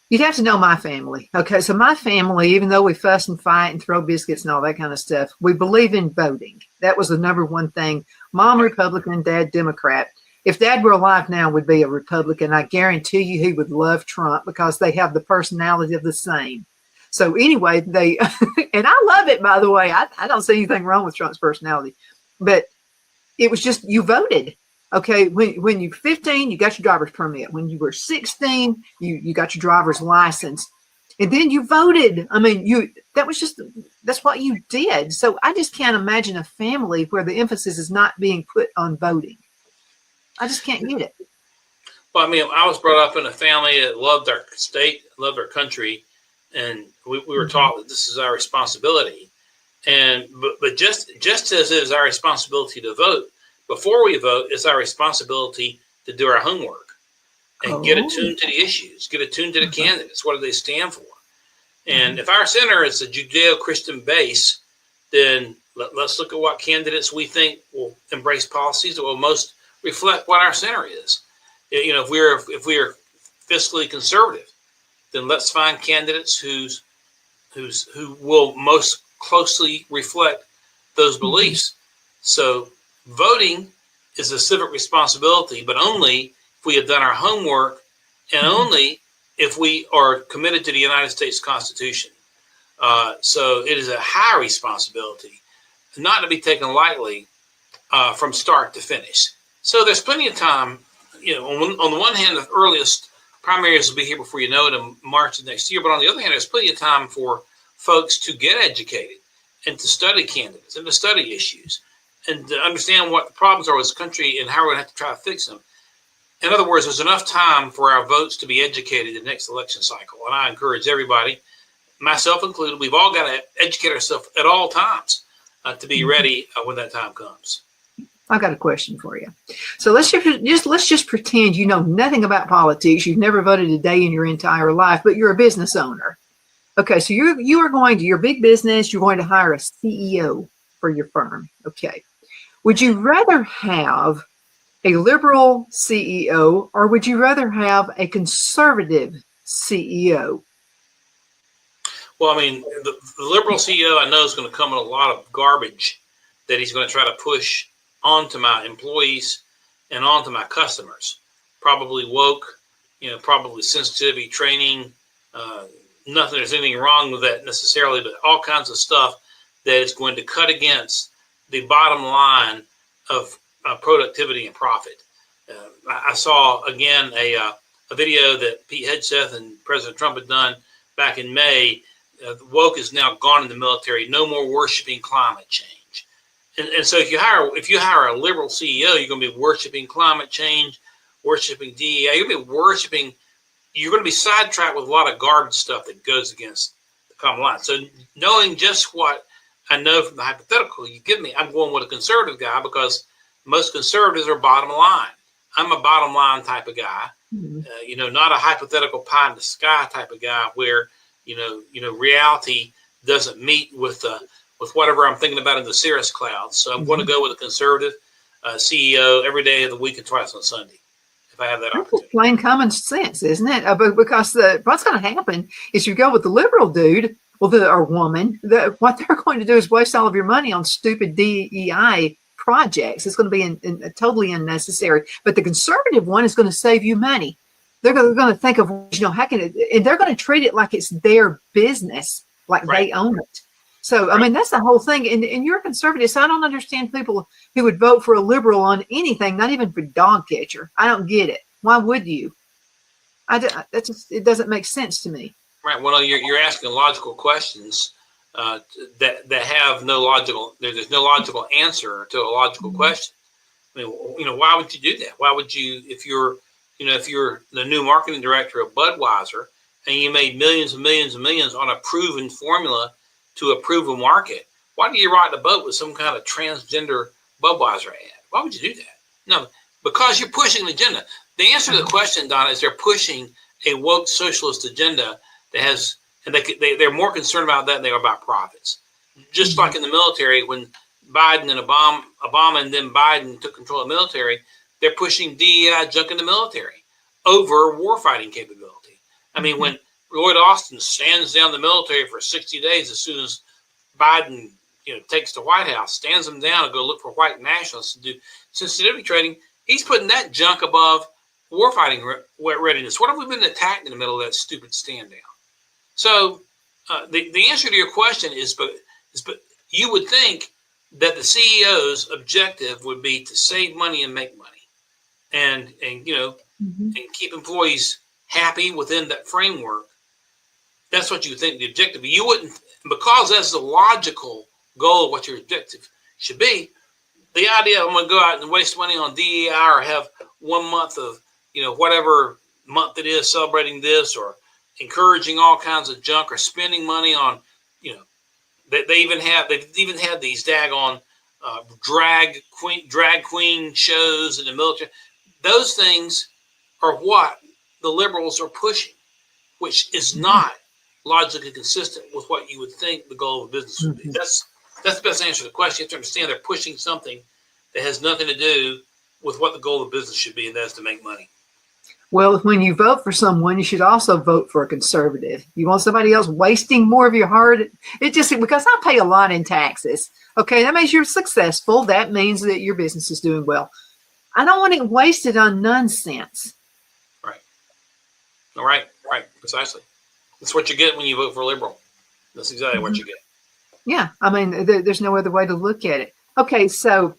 A: You'd have to know my family. Okay, so my family, even though we fuss and fight and throw biscuits and all that kind of stuff, we believe in voting. That was the number one thing. Mom, Republican, Dad, Democrat. If Dad were alive now, would be a Republican. I guarantee you he would love Trump because they have the personality of the same. So anyway, and I love it, by the way. I don't see anything wrong with Trump's personality. But it was just, you voted. Okay, when you're 15, you got your driver's permit. When you were 16, you got your driver's license. And then you voted. I mean, that's what you did. So I just can't imagine a family where the emphasis is not being put on voting. I just can't get it.
B: Well, I mean, I was brought up in a family that loved our state, loved our country, and we were taught that this is our responsibility. And but just as it is our responsibility to vote, before we vote, it's our responsibility to do our homework and get attuned to the issues, get attuned to the candidates. What do they stand for? And if our center is a Judeo-Christian base, then let's look at what candidates we think will embrace policies that will most reflect what our center is. You know, if we are fiscally conservative, then let's find candidates who will most closely reflect those beliefs. So voting is a civic responsibility, but only if we have done our homework and only if we are committed to the United States Constitution. So it is a high responsibility, not to be taken lightly from start to finish. So there's plenty of time. You know, on the one hand, the earliest primaries will be here before you know it in March of next year. But on the other hand, there's plenty of time for folks to get educated and to study candidates and to study issues and to understand what the problems are with this country and how we're going to have to try to fix them. In other words, there's enough time for our votes to be educated in the next election cycle. And I encourage everybody, myself included, we've all got to educate ourselves at all times to be ready when that time comes.
A: I've got a question for you. So let's just pretend you know nothing about politics. You've never voted a day in your entire life, but you're a business owner. Okay, so you are going to your big business. You're going to hire a CEO for your firm. Okay, would you rather have a liberal CEO or would you rather have a conservative CEO?
B: Well, I mean, the liberal CEO I know is going to come with a lot of garbage that he's going to try to push onto my employees and onto my customers. Probably woke, probably sensitivity training. Nothing, there's anything wrong with that necessarily, but all kinds of stuff that is going to cut against the bottom line of productivity and profit. I saw again a video that Pete Hegseth and President Trump had done back in May. Woke is now gone in the military. No more worshiping climate change. And so if you hire a liberal CEO, you're going to be worshiping climate change, worshiping DEI. You're going to be sidetracked with a lot of garbage stuff that goes against the common line. So knowing just what I know from the hypothetical you give me, I'm going with a conservative guy because most conservatives are bottom line. I'm a bottom line type of guy, not a hypothetical pie in the sky type of guy where, reality doesn't meet with whatever I'm thinking about in the cirrus clouds. So I'm going to go with a conservative CEO every day of the week and twice on Sunday, if I have that opportunity.
A: Plain common sense, isn't it? Because what's going to happen is you go with the liberal dude, or woman, what they're going to do is waste all of your money on stupid DEI projects. It's going to be totally unnecessary. But the conservative one is going to save you money. They're going to think of, how can it, and they're going to treat it like it's their business, like they own it. So, I mean, that's the whole thing. And you're a conservative. So I don't understand people who would vote for a liberal on anything, not even for dog catcher. I don't get it. Why would you? It doesn't make sense to me.
B: Right. Well, you're asking logical questions that have no logical. There's no logical answer to a logical question. I mean, why would you do that? Why would you, if you're the new marketing director of Budweiser and you made millions and millions and millions on a proven formula to a proven market, why do you ride the boat with some kind of transgender Budweiser ad? Why would you do that? No, because you're pushing an agenda. The answer to the question, Donna, is they're pushing a woke socialist agenda that has, and they're more concerned about that than they are about profits. Just like in the military, when Biden and Obama and then Biden took control of the military, they're pushing DEI junk in the military over warfighting capability. I mean, when Lloyd Austin stands down the military for 60 days as soon as Biden, takes the White House, stands them down and go look for white nationalists to do sensitivity training, he's putting that junk above warfighting readiness. What have we been attacked in the middle of that stupid stand down? So the answer to your question is, but you would think that the CEO's objective would be to save money and make money, and keep employees happy within that framework. That's what you think the objective. You wouldn't, because that's the logical goal of what your objective should be. The idea I'm going to go out and waste money on DEI or have 1 month of, whatever month it is, celebrating this or encouraging all kinds of junk or spending money on, they've even had these daggone drag queen shows in the military. Those things are what the liberals are pushing, which is not logically consistent with what you would think the goal of a business would be. That's the best answer to the question. You have to understand they're pushing something that has nothing to do with what the goal of business should be, and that's to make money.
A: Well, when you vote for someone, you should also vote for a conservative. You want somebody else wasting more of your heart? Because I pay a lot in taxes. Okay, that means you're successful. That means that your business is doing well. I don't want it wasted on nonsense.
B: Right. All right. Precisely. That's what you get when you vote for a liberal. That's exactly what you get.
A: Yeah, I mean, there's no other way to look at it. Okay, so,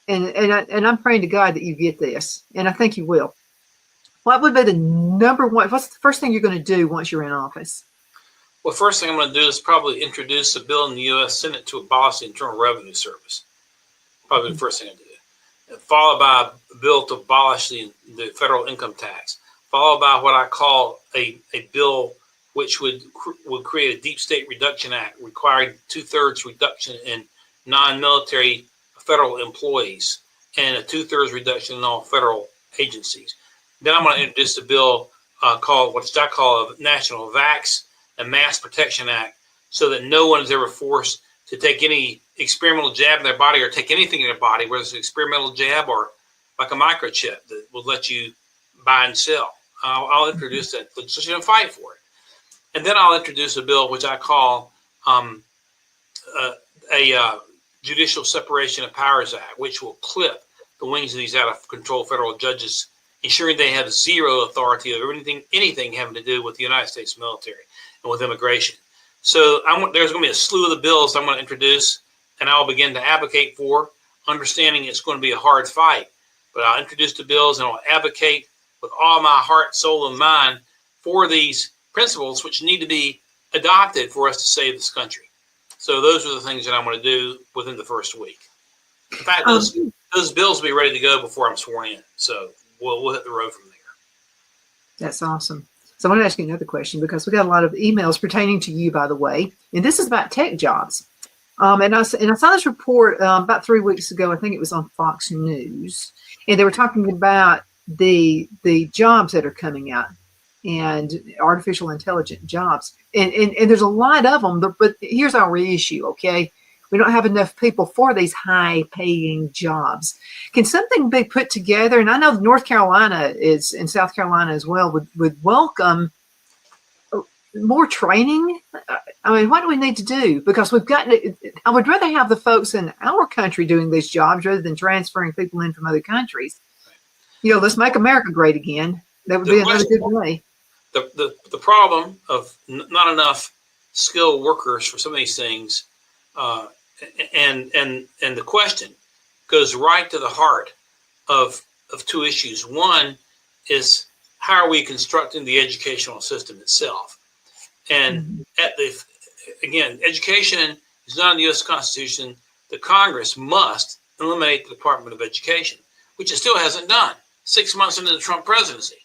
A: and I'm praying to God that you get this, and I think you will. What would be the number one? What's the first thing you're going to do once you're in office?
B: Well, first thing I'm going to do is probably introduce a bill in the U.S. Senate to abolish the Internal Revenue Service. Probably the first thing I do. Followed by a bill to abolish the federal income tax. Followed by what I call a bill which would create a Deep State Reduction Act, requiring 2/3 reduction in non-military federal employees and a 2/3 reduction in all federal agencies. Then I'm going to introduce a bill called what I call a National Vax and Mass Protection Act, so that no one is ever forced to take any experimental jab in their body or take anything in their body, whether it's an experimental jab or like a microchip that will let you buy and sell. I'll introduce that legislation and fight for it. And then I'll introduce a bill which I call a Judicial Separation of Powers Act, which will clip the wings of these out of control federal judges, ensuring they have zero authority over anything having to do with the United States military and with immigration. So there's going to be a slew of the bills I'm going to introduce, and I'll begin to advocate for, understanding it's going to be a hard fight. But I'll introduce the bills and I'll advocate with all my heart, soul, and mind for these principles which need to be adopted for us to save this country. So those are the things that I'm going to do within the first week. In fact, those bills will be ready to go before I'm sworn in. So we'll hit the road from there.
A: That's awesome. So I want to ask you another question, because we got a lot of emails pertaining to you, by the way, and this is about tech jobs. And I saw this report about 3 weeks ago. I think it was on Fox News, and they were talking about the jobs that are coming out and artificial intelligence jobs, and there's a lot of them. But here's our issue. Okay, we don't have enough people for these high-paying jobs. Can something be put together? And I know North Carolina is, and South Carolina as well, would welcome more training. I mean, what do we need to do? Because I would rather have the folks in our country doing these jobs rather than transferring people in from other countries. Let's make America great again. That would be another good way.
B: The problem of not enough skilled workers for some of these things, and the question goes right to the heart of two issues. One is, how are we constructing the educational system itself? And again, education is not in the U.S. Constitution. The Congress must eliminate the Department of Education, which it still hasn't done. 6 months into the Trump presidency,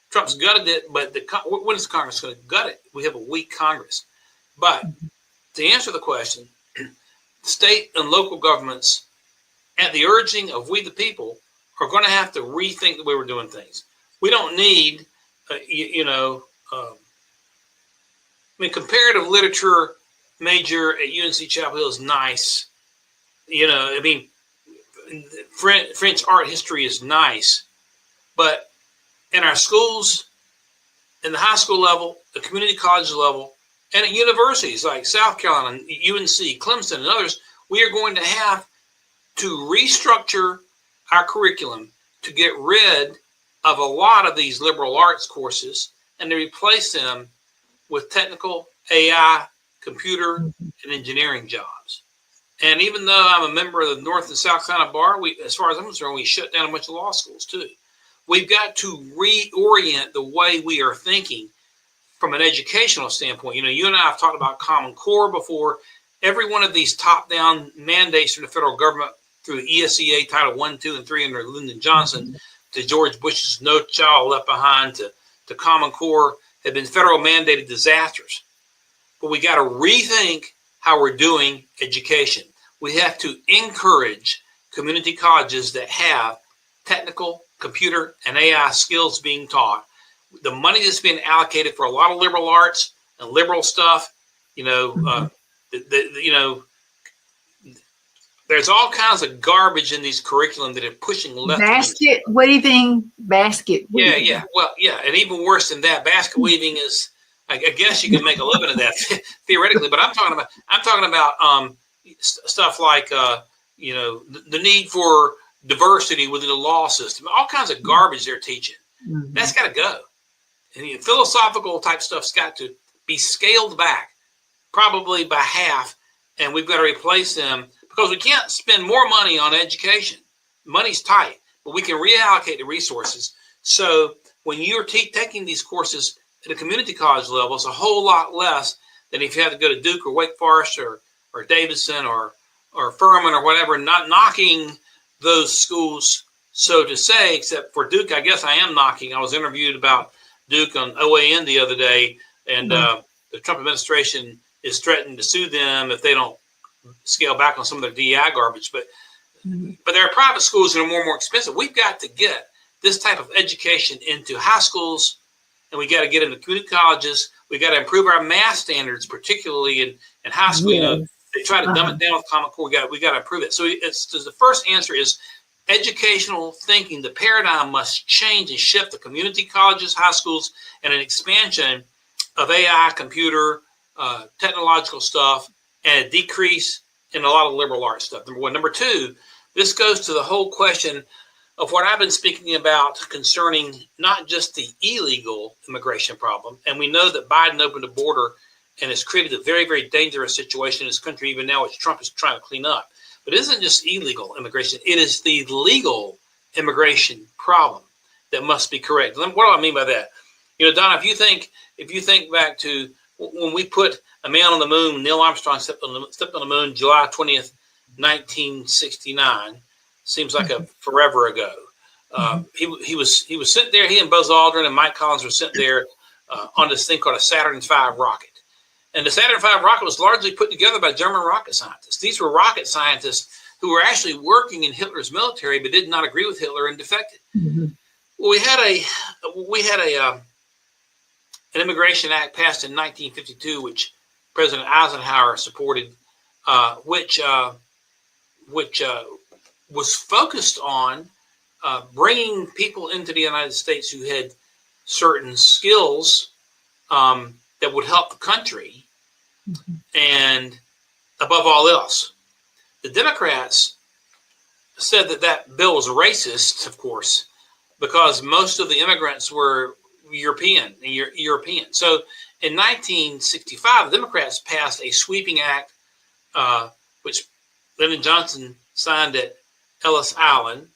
B: Trump's gutted it, but when is the Congress going to gut it? We have a weak Congress. But to answer the question, state and local governments, at the urging of we the people, are going to have to rethink the way we're doing things. We don't need, comparative literature major at UNC Chapel Hill is nice. French art history is nice. But in our schools, in the high school level, the community college level, and at universities like South Carolina, UNC, Clemson, and others, we are going to have to restructure our curriculum to get rid of a lot of these liberal arts courses and to replace them with technical, AI, computer, and engineering jobs. And even though I'm a member of the North and South Carolina Bar, as far as I'm concerned, we shut down a bunch of law schools too. We've got to reorient the way we are thinking from an educational standpoint. You and I have talked about Common Core before. Every one of these top-down mandates from the federal government through the ESEA Title I, II, and III under Lyndon Johnson to George Bush's No Child Left Behind to Common Core have been federal mandated disasters. But we got to rethink how we're doing education. We have to encourage community colleges that have technical, computer, and AI skills being taught. The money that's being allocated for a lot of liberal arts and liberal stuff, there's all kinds of garbage in these curriculum that are pushing left.
A: Basket weaving.
B: Yeah. Well, yeah, and even worse than that, basket weaving is. I guess you can make a living of that theoretically, but I'm talking about stuff like the need for diversity within the law system, all kinds of garbage they're teaching.
A: Mm-hmm.
B: That's got to go. And philosophical type stuff's got to be scaled back, probably by half, and we've got to replace them because we can't spend more money on education. Money's tight, but we can reallocate the resources. So when you're taking these courses at a community college level, it's a whole lot less than if you had to go to Duke or Wake Forest or Davidson or Furman or whatever. Not knocking those schools, so to say, except for Duke. I guess I am knocking. I was interviewed about Duke on OAN the other day, and the Trump administration is threatening to sue them if they don't scale back on some of their DEI garbage. But there are private schools that are more and more expensive. We've got to get this type of education into high schools, and we got to get into community colleges. We got to improve our math standards, particularly in high school.
A: Yes.
B: They try to dumb it down with Common Core. We got to improve it. So the first answer is educational thinking. The paradigm must change and shift the community colleges, high schools, and an expansion of AI, computer, technological stuff, and a decrease in a lot of liberal arts stuff. Number one. Number two, this goes to the whole question of what I've been speaking about concerning not just the illegal immigration problem. And we know that Biden opened the border and has created a very, very dangerous situation in this country, even now, which Trump is trying to clean up. But it isn't just illegal immigration. It is the legal immigration problem that must be corrected. What do I mean by that? Donna, if you think back to when we put a man on the moon, Neil Armstrong stepped on the moon July 20th, 1969. Seems like a forever ago. He was sent there. He and Buzz Aldrin and Mike Collins were sent there on this thing called a Saturn V rocket. And the Saturn V rocket was largely put together by German rocket scientists. These were rocket scientists who were actually working in Hitler's military, but did not agree with Hitler and defected. Mm-hmm. Well, we had an Immigration Act passed in 1952, which President Eisenhower supported, which was focused on bringing people into the United States who had certain skills that would help the country, and above all else, the Democrats said that bill was racist, of course, because most of the immigrants were European. So in 1965, the Democrats passed a sweeping act, which Lyndon Johnson signed at Ellis Island,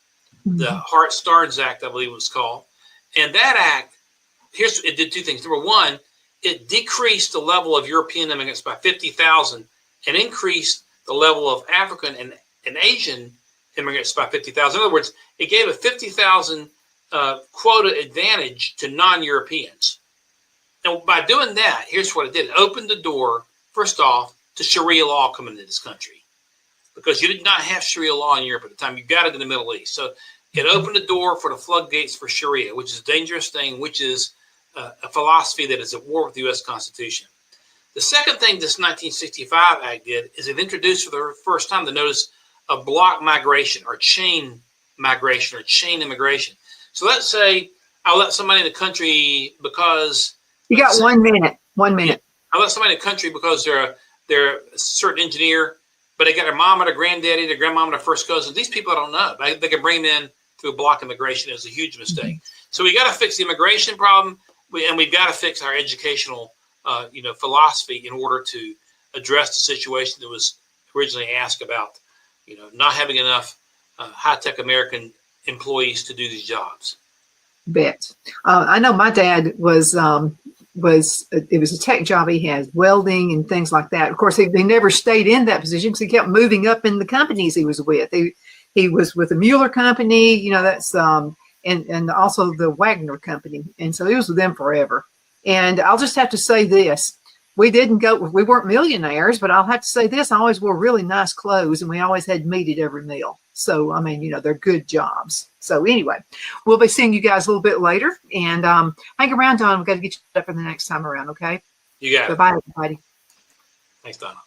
B: the Hart-Starnes Act, I believe it was called. And that act, it did two things. Number one, it decreased the level of European immigrants by 50,000 and increased the level of African and Asian immigrants by 50,000. In other words, it gave a 50,000 quota advantage to non-Europeans. And by doing that, here's what it did. It opened the door, first off, to Sharia law coming into this country, because you did not have Sharia law in Europe at the time. You got it in the Middle East. So it opened the door for the floodgates for Sharia, which is a dangerous thing, which is a philosophy that is at war with the U.S. Constitution. The second thing this 1965 Act did is it introduced for the first time the notice of block migration or chain migration or chain immigration. So let's say I let somebody in the country because
A: you got 1 minute. 1 minute.
B: I let somebody in the country because they're a certain engineer, but they got their mom or their granddaddy, their grandmom, and their first cousin. These people I don't know. They can bring them in through block immigration. It's a huge mistake. Mm-hmm. So we got to fix the immigration problem, and we've got to fix our educational, philosophy in order to address the situation that was originally asked about, not having enough high-tech American employees to do these jobs.
A: Bet. I know my dad was it was a tech job. He had welding and things like that. Of course, he never stayed in that position because he kept moving up in the companies he was with. He was with the Mueller Company, you know, that's and also the Wagner Company. And so he was with them forever. And I'll just have to say this. We weren't millionaires, but I'll have to say this. I always wore really nice clothes and we always had meat at every meal. So, I mean, you know, they're good jobs. So anyway, we'll be seeing you guys a little bit later and hang around, Don. We've got to get you up for the next time around. Okay.
B: You got it.
A: Bye-bye, everybody.
B: Thanks, Donna.